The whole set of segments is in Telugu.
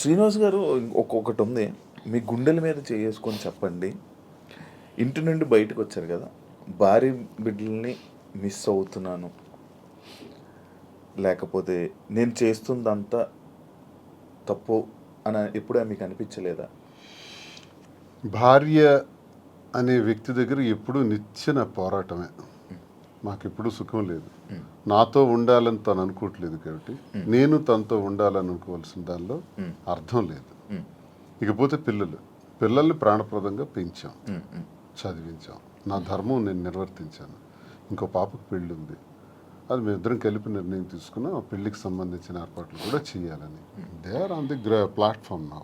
శ్రీనివాస్ గారు ఒక్కొక్కటి ఉంది. మీ గుండెల మీద చేసుకొని చెప్పండి. ఇంటి నుండి బయటకు వచ్చారు కదా, భార్య బిడ్డల్ని మిస్ అవుతున్నాను, లేకపోతే నేను చేస్తుందంతా తప్పు అని ఎప్పుడూ మీకు అనిపించలేదా? భార్య అనే వ్యక్తి దగ్గర ఎప్పుడూ నిచ్చెన పోరాటమే. మాకెప్పుడు సుఖం లేదు. నాతో ఉండాలని తను అనుకోవట్లేదు కాబట్టి నేను తనతో ఉండాలని అనుకోవాల్సిన దానిలో అర్థం లేదు. ఇకపోతే పిల్లల్ని ప్రాణప్రదంగా పెంచాం, చదివించాం, నా ధర్మం నేను నిర్వర్తించాను. ఇంకో పాపకు పెళ్ళి ఉంది, అది మేమిద్దరం కలిపి నిర్ణయం తీసుకున్నాం. ఆ పెళ్ళికి సంబంధించిన ఏర్పాట్లు కూడా చేయాలని. They are on the platform నా.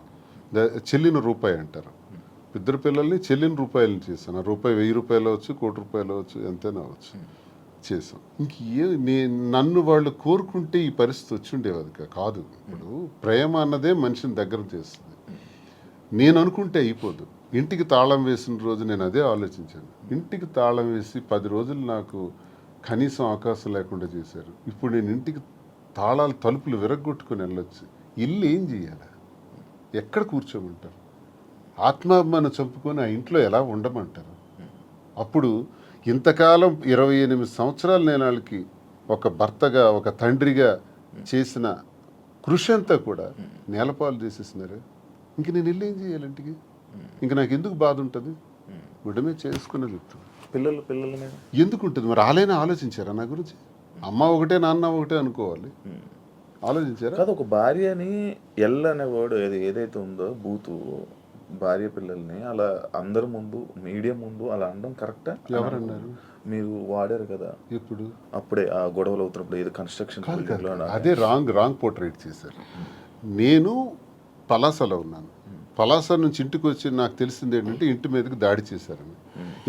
చెల్లిన రూపాయి అంటారు. ఇద్దరు పిల్లల్ని చెల్లిన రూపాయలని చేశాను. ఆ రూపాయి 1000 రూపాయలు అవచ్చు, 1 కోటి రూపాయలు అవచ్చు, ఎంతైనా అవచ్చు, చేసాం. నన్ను వాళ్ళు కోరుకుంటే ఈ పరిస్థితి వచ్చి ఉండేది కాదు. ఇప్పుడు ప్రేమ అన్నదే మనిషిని దగ్గర చేస్తుంది. నేను అనుకుంటే అయిపోదు. ఇంటికి తాళం వేసిన రోజు నేను అదే ఆలోచించాను. ఇంటికి తాళం వేసి 10 రోజులు నాకు కనీసం అవకాశం లేకుండా చేశారు. ఇప్పుడు నేను ఇంటికి తాళాలు తలుపులు విరగొట్టుకుని వెళ్ళొచ్చు. ఇల్లు ఏం చేయాలి? ఎక్కడ కూర్చోమంటారు? ఆత్మాభిమానం చంపుకొని ఆ ఇంట్లో ఎలా ఉండమంటారు? అప్పుడు ఇంతకాలం 28 సంవత్సరాలు నేను వాళ్ళకి ఒక భర్తగా, ఒక తండ్రిగా చేసిన కృషి అంతా కూడా నేలపాలు చేసేసినారు. ఇంక నేను ఇల్లు ఏం చేయాలి? ఇంటికి ఇంక నాకు ఎందుకు బాధ ఉంటుంది? గుడ్డమే చేసుకునే చెప్తాను. పిల్లల మీద ఎందుకు ఉంటుంది? మరి ఆలైనా ఆలోచించారా నా గురించి? అమ్మ ఒకటే, నాన్న ఒకటే అనుకోవాలి. ఆలోచించారా? కాదు, ఒక భార్యని అనే వర్డ్ ఏదైతే ఉందో బూతు, భార్య పిల్లల్ని అలా అందరి ముందు, మీడియా ముందు అలా అనడం కరెక్టా? ఎవరన్నారు? మీరు వాడారు కదా ఎప్పుడు? అప్పుడే ఆ గొడవలు అవుతున్నప్పుడు, ఏదో కన్స్ట్రక్షన్. అదే రాంగ్ పోర్ట్రేట్ చేశారు. నేను పలాసలో ఉన్నాను. పలాస నుంచి ఇంటికి వచ్చి నాకు తెలిసింది ఏంటంటే ఇంటి మీదకి దాడి చేశారని.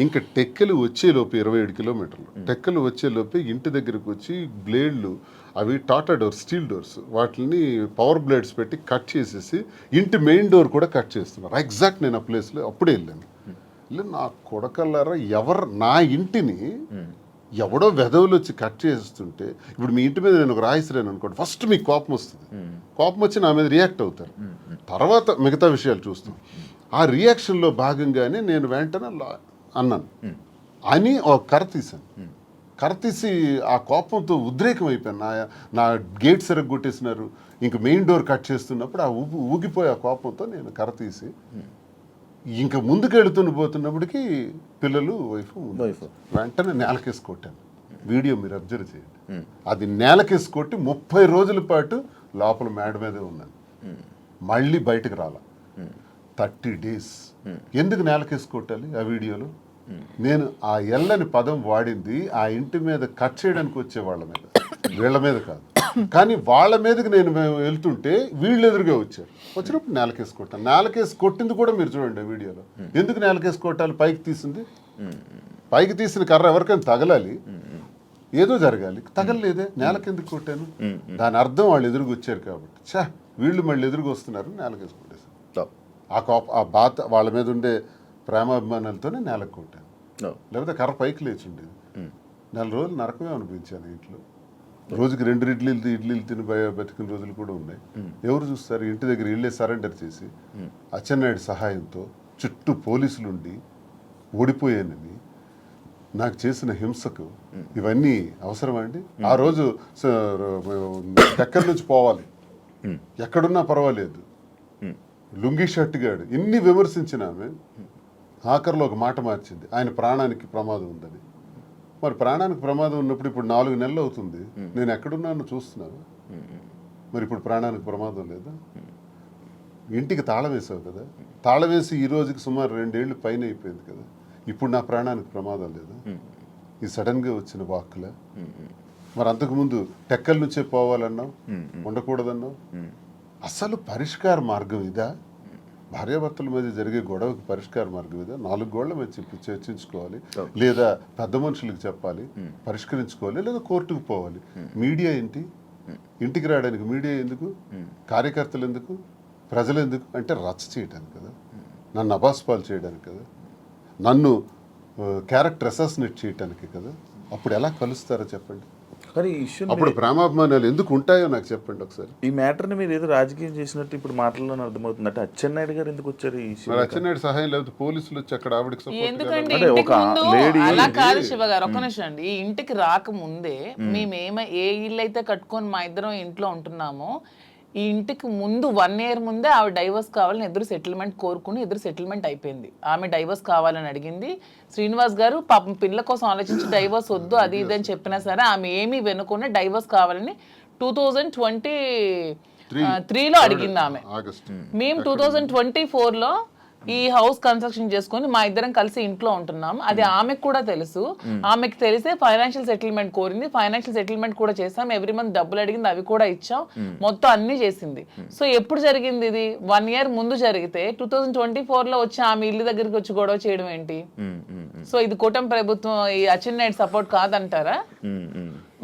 ఇంకా టెక్కలు వచ్చేలోపు 27 కిలోమీటర్లు టెక్కలు వచ్చేలోపే ఇంటి దగ్గరకు వచ్చి బ్లేడ్లు, అవి టాటా డోర్స్, స్టీల్ డోర్స్, వాటిని పవర్ బ్లేడ్స్ పెట్టి కట్ చేసేసి ఇంటి మెయిన్ డోర్ కూడా కట్ చేస్తున్నారు. ఎగ్జాక్ట్ నేను ఆ ప్లేస్లో అప్పుడే వెళ్ళాను. నా కొడకల్లారా, నా ఇంటిని ఎవడో వెధవులు వచ్చి కట్ చేస్తుంటే, ఇప్పుడు మీ ఇంటి మీద నేను ఒక రాయిసిరాను అనుకోండి, ఫస్ట్ మీకు కోపం వస్తుంది. కోపం వచ్చి నా మీద రియాక్ట్ అవుతారు. తర్వాత మిగతా విషయాలు చూస్తాం. ఆ రియాక్షన్లో భాగంగానే నేను వెంటనే అన్నాను అని ఒక కర్ర తీశాను. కర్ర తీసి ఆ కోపంతో ఉద్రేకం అయిపోయాను. నా గేట్ సిరగొట్టేసినారు, ఇంక మెయిన్ డోర్ కట్ చేస్తున్నప్పుడు ఆ ఊగిపోయి ఆ కోపంతో నేను కర్ర తీసి ఇంకా ముందుకు పోతున్నప్పటికీ పిల్లలు, వైఫ్ వెంటనే నేలకేసి కొట్టాను. వీడియో మీరు అబ్జర్వ్ చేయండి. అది నేలకేసి కొట్టి 30 రోజుల పాటు లోపల మేడ మీదే ఉన్నాను. మళ్ళీ బయటకు రాలా. 30 days. ఎందుకు నేలకేసి కొట్టాలి? ఆ వీడియోలో నేను ఆ ఎల్లని పదం వాడింది ఆ ఇంటి మీద కట్ చేయడానికి వచ్చే వాళ్ళ మీద, వీళ్ళ మీద కాదు. కానీ వాళ్ళ మీదకి నేను వెళ్తుంటే వీళ్ళు ఎదురుగా వచ్చారు. వచ్చినప్పుడు నేలకేసి కొట్టాను. నేలకేసి కొట్టింది కూడా మీరు చూడండి వీడియోలో. ఎందుకు నేలకేసి కొట్టాలి? పైకి తీసింది, పైకి తీసిన కర్ర ఎవరికైనా తగలాలి, ఏదో జరగాలి. తగలలేదే, నేలకెందుకు కొట్టాను? దాని అర్థం వాళ్ళు ఎదురుగా వచ్చారు కాబట్టి. వీళ్ళు మళ్ళీ ఎదురుగా వస్తున్నారు, నేలకేసి కొట్టేశారు. ఆ బాధ, వాళ్ళ మీద ఉండే ప్రేమాభిమానాలతోనే నేలకు కొట్టాను. లేకపోతే కర్ర పైకి లేచి ఉండేది. 4 రోజులు నరకమే అనిపించాను ఇంట్లో. రోజుకి 2 ఇడ్లీలు తిని బతికిన రోజులు కూడా ఉన్నాయి. ఎవరు చూస్తారు? ఇంటి దగ్గర ఇళ్ళే సరెండర్ చేసి అచ్చెన్నాయుడు సహాయంతో చుట్టూ పోలీసులుండి ఓడిపోయానని నాకు చేసిన హింసకు ఇవన్నీ అవసరమా అండి? ఆ రోజు ఎక్కడి నుంచి పోవాలి, ఎక్కడున్నా పర్వాలేదు, లుంగీ షర్ట్ గాడు ఎన్ని విమర్శించిన ఆమె ఆఖరిలో ఒక మాట మార్చింది, ఆయన ప్రాణానికి ప్రమాదం ఉందని. మరి ప్రాణానికి ప్రమాదం ఉన్నప్పుడు ఇప్పుడు 4 నెలలు అవుతుంది, నేను ఎక్కడున్నాను చూస్తున్నాను. మరి ఇప్పుడు ప్రాణానికి ప్రమాదం లేదా? ఇంటికి తాళం వేసావు కదా, తాళం వేసి ఈ రోజుకి సుమారు 2 ఏళ్ళు పైన అయిపోయింది కదా, ఇప్పుడు నా ప్రాణానికి ప్రమాదం లేదా? ఈ సడన్గా వచ్చిన వాక్కులే. మరి అంతకుముందు టెక్కల నుంచే పోవాలన్నావు, ఉండకూడదన్నావు. అసలు పరిష్కార మార్గం ఇదా? భార్యాభర్తల మధ్య జరిగే గొడవకి పరిష్కార మార్గం ఇదా? 4 గోళ్ల మధ్య చర్చించుకోవాలి, లేదా పెద్ద మనుషులకు చెప్పాలి, పరిష్కరించుకోవాలి, లేదా కోర్టుకు పోవాలి. మీడియా ఏంటి? ఇంటికి రావడానికి మీడియా ఎందుకు? కార్యకర్తలు ఎందుకు? ప్రజలు ఎందుకు? అంటే రచ్చ చేయడానికి కదా, నన్ను అబాస్పాలు చేయడానికి కదా, నన్ను క్యారెక్టర్ అసాసినేట్ చేయడానికి కదా. అప్పుడు ఎలా కలుస్తారో చెప్పండి. కానీ ఈ ఇష్యూ అప్పుడు ప్రేమాభిమానాలు ఎందుకు ఉంటాయో నాకు చెప్పండి ఒకసారి. ఈ మ్యాటర్ని మీరు ఏదో రాజకీయం చేసినట్టు ఇప్పుడు మాటల్లోనే అర్థమవుతుంది. అంటే అచ్చెన్నాయుడు గారు ఎందుకు వచ్చారు ఈ ఇష్యూ? మరి అచ్చెన్నాయుడు సహాయం లేకపోతే పోలీసులు వచ్చి అక్కడ ఆవిడకి ఎందుకండి అంటే ఇంటికి ఒక ముందు lady- అలా కాదు శివ గారు, ఒక్క నిమిషం అండి. ఈ ఇంటికి రాకముందే ఏ ఇల్లు అయితే కట్టుకొని మా ఇద్దరం ఇంట్లో ఉంటున్నామో, ఈ ఇంటికి ముందు 1 year ముందే ఆవిడ డైవర్స్ కావాలని ఎదురు సెటిల్మెంట్ కోరుకుని ఎదురు సెటిల్మెంట్ అయిపోయింది. ఆమె డైవర్స్ కావాలని అడిగింది. శ్రీనివాస్ గారు పాపం పిల్లల కోసం ఆలోచించి డైవర్స్ వద్దు అది ఇది అని చెప్పినా సరే ఆమె ఏమీ వెనుకుండా డైవర్స్ కావాలని 2023లో అడిగింది ఆమె. ఆగస్ట్ మేము 2024లో ఈ హౌస్ కన్స్ట్రక్షన్ చేసుకొని మా ఇద్దరం కలిసి ఇంట్లో ఉంటున్నాం. అది ఆమెకు కూడా తెలుసు. ఆమెకు తెలిసే ఫైనాన్షియల్ సెటిల్మెంట్ కోరింది. ఫైనాన్షియల్ సెటిల్మెంట్ కూడా చేసాం. ఎవ్రీ మంత్ డబ్బులు అడిగింది, అవి కూడా ఇచ్చాం. మొత్తం అన్ని చేసింది. సో ఎప్పుడు జరిగింది ఇది? 1 year ముందు జరిగితే 2024లో వచ్చి ఆమె ఇల్లు దగ్గరికి వచ్చి గొడవ చేయడం ఏంటి? సో ఇది కూటమి ప్రభుత్వం ఈ అచ్చెన్నాయుడు సపోర్ట్ కాదంటారా?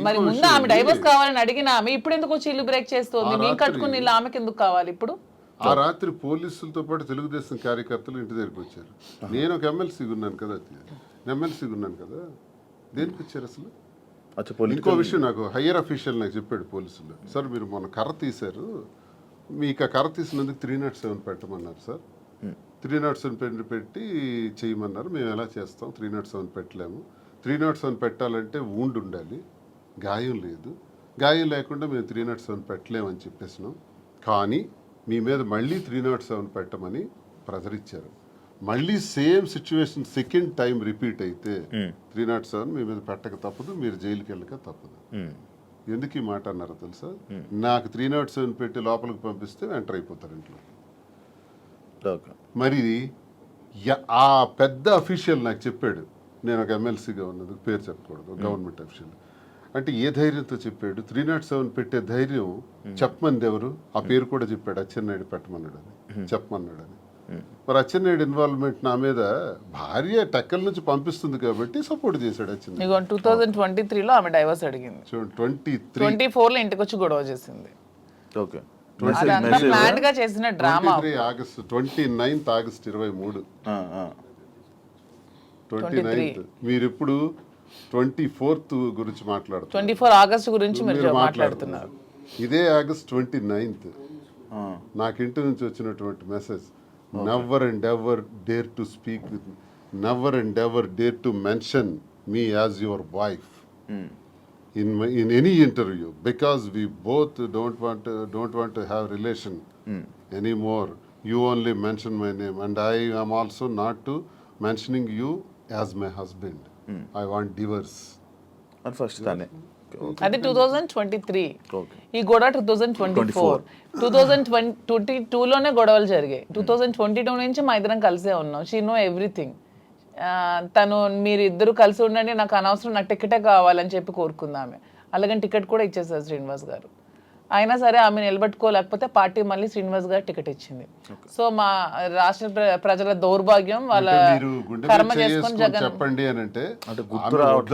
మరి ముందు ఆమె డైవర్స్ కావాలని అడిగిన ఆమె ఇప్పుడు ఎందుకు వచ్చి ఇల్లు బ్రేక్ చేస్తుంది? మేము కట్టుకుని ఇల్లు ఆమెకి ఎందుకు కావాలి ఇప్పుడు? ఆ రాత్రి పోలీసులతో పాటు తెలుగుదేశం కార్యకర్తలు ఇంటి దగ్గరికి వచ్చారు. నేను ఒక ఎమ్మెల్సీగా ఉన్నాను కదా, దేనికి వచ్చారు అసలు? ఇంకో విషయం నాకు హయ్యర్ అఫీషియల్ నాకు చెప్పాడు పోలీసులు, సార్ మీరు మొన్న కర్ర తీశారు, మీకు ఆ కర్ర తీసినందుకు 307 పెట్టమన్నారు సార్. 307 పెట్టి చేయమన్నారు. మేము ఎలా చేస్తాం, 307 పెట్టలేము. 307 పెట్టాలంటే వూండ్ ఉండాలి, గాయం లేదు. గాయం లేకుండా మేము 307 పెట్టలేమని చెప్పేసినాం. కానీ మీ మీద మళ్ళీ 307 పెట్టమని ప్రెజర్ ఇచ్చారు. మళ్ళీ same situation second time repeat అయితే 307 మీ మీద పెట్టక తప్పదు, మీరు జైలుకి వెళ్ళక తప్పదు. ఎందుకు ఈ మాట అన్నారో తెలుసా? నాకు 307 పెట్టి లోపలికి పంపిస్తే ఎంటర్ అయిపోతారు ఇంట్లో. మరి ఆ పెద్ద అఫీషియల్ నాకు చెప్పాడు, నేను ఒక ఎమ్మెల్సీగా ఉన్నందుకు పేరు చెప్పకూడదు, గవర్నమెంట్ అఫీషియల్ అంటే ఏ ధైర్యంతో చెప్పాడు? 307 పెట్టే ధైర్యం చెప్పమంది ఎవరు? ఆ పేరు కూడా చెప్పాడు, అచ్చెన్నాయుడు పెట్టమన్నాడు అని, చెప్పమన్నాడు అని. మరి అచ్చెన్నాయుడు ఇన్వాల్వ్మెంట్ నా మీద, భార్య టెక్కల నుంచి పంపిస్తుంది కాబట్టి సపోర్ట్ చేశాడు అచ్చెన్నాయుడు. 2023లో ఆమె డైవర్స్ అడిగింది. 24లో ఇంటికి వచ్చి గొడవ చేసింది. ఓకే, అదంతా ప్లాన్డ్ గా చేసిన డ్రామా. ఆగస్ట్ 29 ఆగస్ట్ 23 29 మీరు ఇప్పుడు 24th గురించి మాట్లాడుతున్నారు. 24 ఆగస్ట్ గురించి మీరు మాట్లాడుతున్నారు. ఇదే ఆగస్ట్ 29 నాకు ఇంటి నుంచి వచ్చినటువంటి message, never and ever dare to speak with, never and ever dare to mention me as your wife in any interview, because we both don't want to have relation anymore. You only mention my name and I am also not to mentioning you as my husband. I want divorce. అని ఫస్ట్ తానే. అది 2023. ఓకే. ఈ గొడవ 2024. 2022లోనే గొడవలు జరిగాయి. 2022 నుంచి మా ఇద్దరం కలిసే ఉన్నాం. She know everything. తను మీరు ఇద్దరు కలిసి ఉండండి, నాకు అనవసరం, నాకు టికెటే కావాలని చెప్పి కోరుకుందామె. అలాగని టికెట్ కూడా ఇచ్చేసారు శ్రీనివాస్ గారు. అయినా సరే ఆమె నిలబెట్టుకోలేకపోతే పార్టీ మళ్ళీ శ్రీనివాస్ గారు టికెట్ ఇచ్చింది. సో మా రాష్ట్ర ప్రజల దౌర్భాగ్యం, వాళ్ళ కర్మ చేసుకొని జగన్ చెప్పండి అని అంటే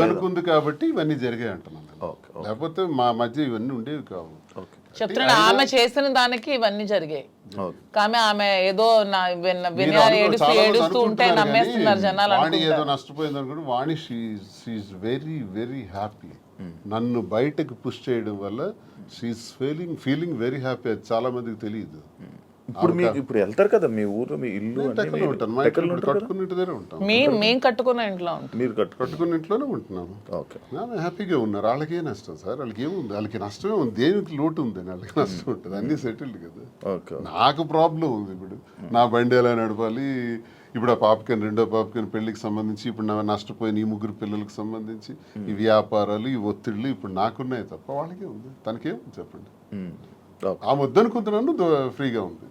అనుకుంది కాబట్టి ఇవన్నీ జరిగాయి అంటున్నాను. లేకపోతే మా మధ్య ఇవన్నీ ఉండేవి కావు. చెప్తున్నాను, ఆమె చేసిన దానికి ఇవన్నీ జరిగాయి. కానీ ఆమె ఏదో ఏడుస్తూ ఉంటే నమ్మేస్తున్నారు జనాలు. వాణి ఏదో నష్టపోయింది అనుకుంటే, వాణి షీఈస్ వెరీ వెరీ హ్యాపీ. నన్ను బయటకు పుష్ చేయడం వల్ల షీఈస్ ఫీలింగ్ వెరీ హ్యాపీ. అది చాలా మందికి తెలియదు. ఇప్పుడు వెళ్తారు కదా మీ ఊరు, మీ ఇల్లు మేము కట్టుకున్న ఇంట్లో మీరు కట్టుకున్న ఇంట్లోనే ఉంటున్నాము. హ్యాపీగా ఉన్నారు. వాళ్ళకి ఏ నష్టం సార్? వాళ్ళకి ఏముంది? వాళ్ళకి నష్టమే ఉంది. దేనికి లోటు ఉంది? వాళ్ళకి నష్టం ఉంటుంది. అన్ని సెటిల్డ్ కదా. నాకు ప్రాబ్లం ఉంది. ఇప్పుడు నా బండి ఎలా నడపాలి, ఇప్పుడు ఆ పాపకని రెండో పాపకని పెళ్లికి సంబంధించి, ఇప్పుడు నా నష్టపోయిన ఈ 3 పిల్లలకు సంబంధించి ఈ వ్యాపారాలు, ఈ ఒత్తిళ్ళు ఇప్పుడు నాకున్నాయి తప్ప వాళ్ళకే ఉంది. తనకేముంది చెప్పండి? ఆ ముద్దనుకుంటున్నాను, ఫ్రీగా ఉంది.